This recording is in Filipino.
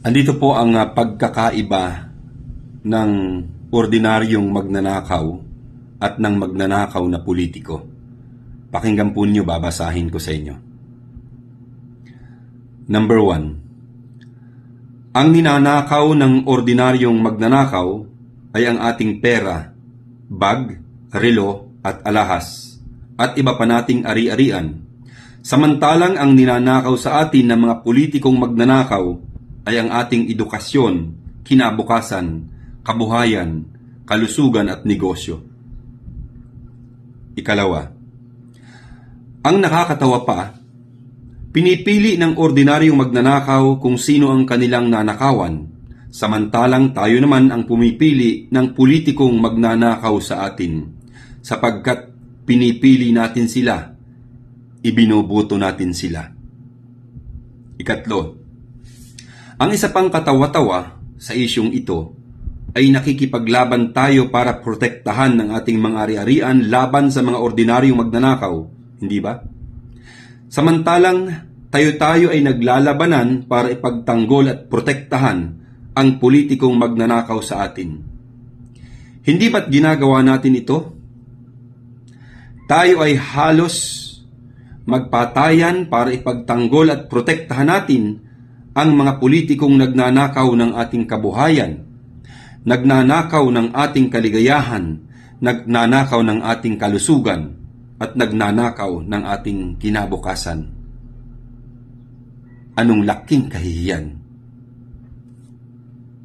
Andito po ang pagkakaiba ng ordinaryong magnanakaw at ng magnanakaw na politiko. Pakinggan po niyo, babasahin ko sa inyo. Number 1. Ang ninanakaw ng ordinaryong magnanakaw ay ang ating pera, bag, relo at alahas at iba pa nating ari-arian. Samantalang ang ninanakaw sa atin ng mga politikong magnanakaw ay ang ating edukasyon, kinabukasan, kabuhayan, kalusugan at negosyo. Ikalawa, ang nakakatawa pa, pinipili ng ordinaryong magnanakaw kung sino ang kanilang nanakawan, samantalang tayo naman ang pumipili ng politikong magnanakaw sa atin, sapagkat pinipili natin sila, ibinuboto natin sila. Ikatlo, ang isa pang katawa-tawa sa isyong ito ay nakikipaglaban tayo para protektahan ng ating mga ari-arian laban sa mga ordinaryong magnanakaw, hindi ba? Samantalang tayo-tayo ay naglalabanan para ipagtanggol at protektahan ang politikong magnanakaw sa atin. Hindi ba't ginagawa natin ito? Tayo ay halos magpatayan para ipagtanggol at protektahan natin ang mga politikong nagnanakaw ng ating kabuhayan, nagnanakaw ng ating kaligayahan, nagnanakaw ng ating kalusugan, at nagnanakaw ng ating kinabukasan. Anong laking kahihiyan!